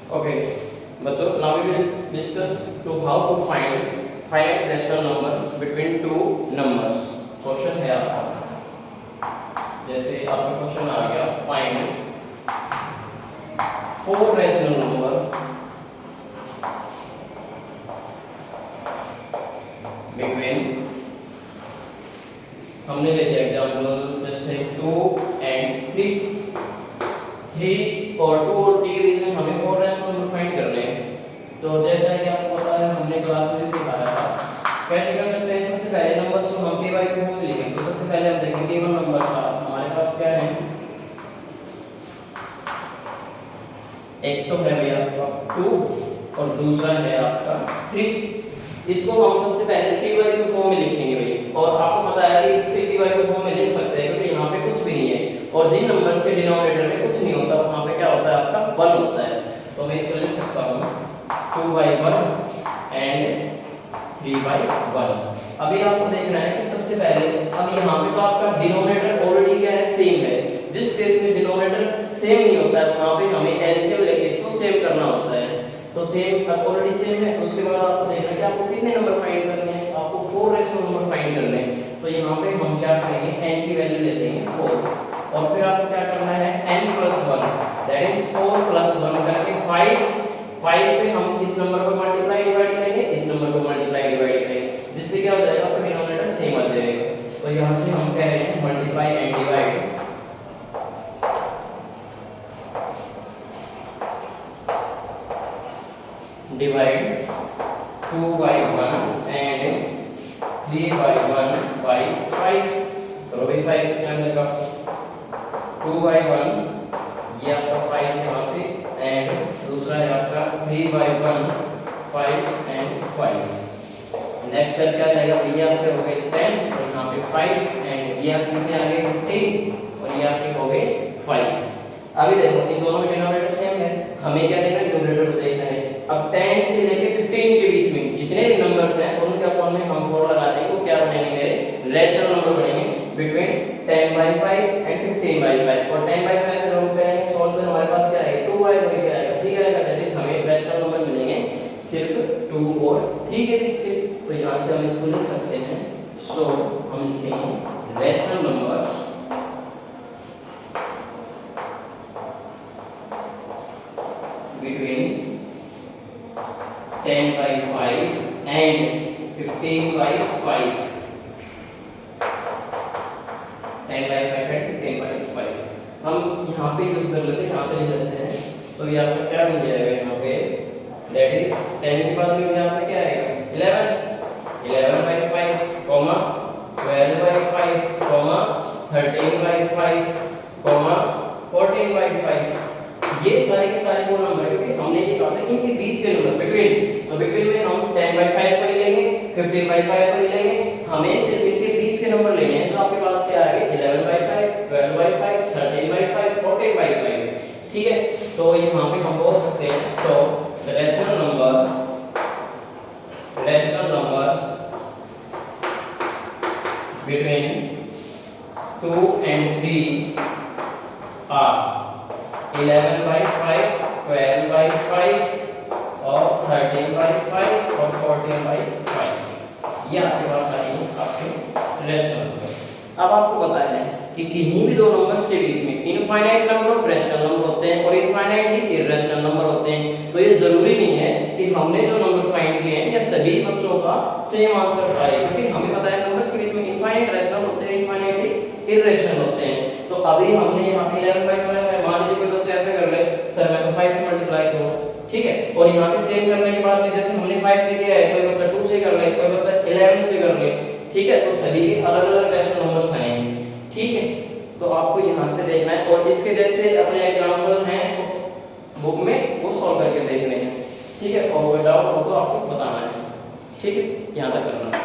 Okay, बच्चों, now we will discuss to how to find finite rational number between two numbers. Question है आपका, जैसे आपका question आ गया find four rational number between, हमने ले लिया एग्जाम्पल जैसे 2 and 3 और 2 और 3 के बीच में हमें फोर रैशनल नंबर फाइंड करने हैं। तो जैसा कि आपको पता है हमने क्लास में सिखाया था कैसे कर सकते हैं। सबसे पहले नंबर्स को हम p/q फॉर्म में लिखेंगे। तो सबसे पहले हम देखेंगे गिवन नंबर था हमारे पास क्या है, एक तो है भैया आपका 2 और दूसरा है आपका 3। इसको हम सबसे पहले p/q फॉर्म में लिखेंगे भाई। और आपको पता है कि इससे p/q फॉर्म में लिख सकते हैं क्योंकि यहाँ पे कुछ भी नहीं है और जिन नंबर से डिनोमिनेटर में कुछ नहीं होता वहां पे क्या होता है आपका 1 होता है। तो मैं इसको लिख सकता हूं 2/1 एंड 3/1। अभी आपको देखना है कि सबसे पहले अब यहाँ पे तो आपका डिनोमिनेटर ऑलरेडी क्या है, सेम है। जिस केस में डिनोमिनेटर सेम नहीं होता है वहां पे हमें एलसीएम लेके इसको सेम करना होता है। तो सेम ऑलरेडी सेम है। उसके बाद आपको देखना है कि आपको कितने नंबर फाइंड करने हैं, आपको 4 रैशनल नंबर फाइंड करने हैं। तो यहाँ पे हम क्या करेंगे, n की वैल्यू लेते हैं 4 और फिर आपको क्या करना है n+1 दैट इज 4 + 1 करके 5 से हम इस नंबर को मल्टीप्लाई डिवाइड करेंगे, इस नंबर को मल्टीप्लाई डिवाइड करेंगे, जिससे क्या हो जाएगा आपका डिनोमिनेटर सेम आ जाएगा। तो यहाँ से हम कह रहे हैं multiply and divide divide 2/1 and 3/1 by 5। तो भाई 5 से क्या मिलेगा 2/1, ये आपका 5 है वहां पे, एंड दूसरा है आपका 3/1 5 एंड 5। नेक्स्ट स्टेप क्या रहेगा, ये आपके हो गए 10 और यहाँ पे 5 एंड ये आपके कितने आ गए 15 और ये आपके हो गए 5। अभी देखो इन दोनों में डिनोमिनेटर सेम है, हमें क्या देखना है, न्यूमरेटर को देखना है। अब 10 से लेके 15 के बीच में जितने भी नंबर्स हैं उनके अपॉन में हम 4 लगा देंगे, वो क्या बनेंगे मेरे रैशनल नंबर बनेंगे बिटवीन 10/5 एंड 15/5। और 10/5 अगर हम करेंगे सॉल्व तो हमारे पास क्या आएगा 2/5 क्या आएगा 3 आएगा। दैट इज हमें रैशनल नंबर मिलेंगे सिर्फ 2 और 3 के बीच के। तो यहां से हम इसको लिख सकते हैं, सो हम लिखेंगे rational numbers between 10/5 and 15/5, 10/5 and 15/5 हम यहाँ पे यूज कर लेते हैं, यहाँ पे ले लेते हैं। तो ये आपका क्या बन जाएगा यहाँ पे, दैट इज 10 के बाद में यहाँ पे क्या आएगा 11/5 कॉमा 12/5 कॉमा 13/5 कॉमा 14/5। ये सारे के सारे वो नंबर है क्योंकि हमने ये कहा था इनके बीच के नंबर बिटवीन। तो बिटवीन में हम 10/5 पर ही लेंगे, 15/5 पर ही लेंगे, हमें सिर्फ इनके बीच के नंबर लेने हैं। तो आपके पास क्या आ गए 11/5 12/5 13/5 14/5। ठीक है, तो यहाँ पे हम बोल सकते हैं so rational numbers between 2 and 3 are 11/5 12/5 और 13/5 और 14/5। ये आपके पास आएंगे आपके रैशनल नंबर। अब आपको पता है कि किन्हीं भी दो नंबर्स के बीच में infinite number of rational number होते हैं और इनफाइनाइट ही इररेशनल नंबर होते हैं। तो ये जरूरी नहीं है कि हमने जो नंबर फाइंड किए हैं या सभी बच्चों का सेम आंसर आए, क्योंकि हमें पता है नंबर्स के बीच में इनफाइनाइट रैशनल होते हैं, इनफाइनाइट ही इररेशनल होते हैं। तो अभी हमने यहाँ पे 11/5 मान लीजिए कोई बच्चा ऐसा कर ले सर मैं तो 5 से मल्टीप्लाई करूँ, ठीक है, और यहाँ पे सेम करने के बाद में जैसे हमने 5 से किया है कोई बच्चा 2 से कर ले, कोई बच्चा 11 से कर ले, ठीक है, तो सभी के अलग-अलग रैशनल नंबर्स आएंगे। ठीक है, तो आपको यहाँ से देखना है और इसके जैसे अपने एग्जांपल हैं बुक में वो सॉल्व करके देखने हैं। ठीक है, और कोई डाउट हो तो आपको बताना है। ठीक है, यहाँ तक करना है।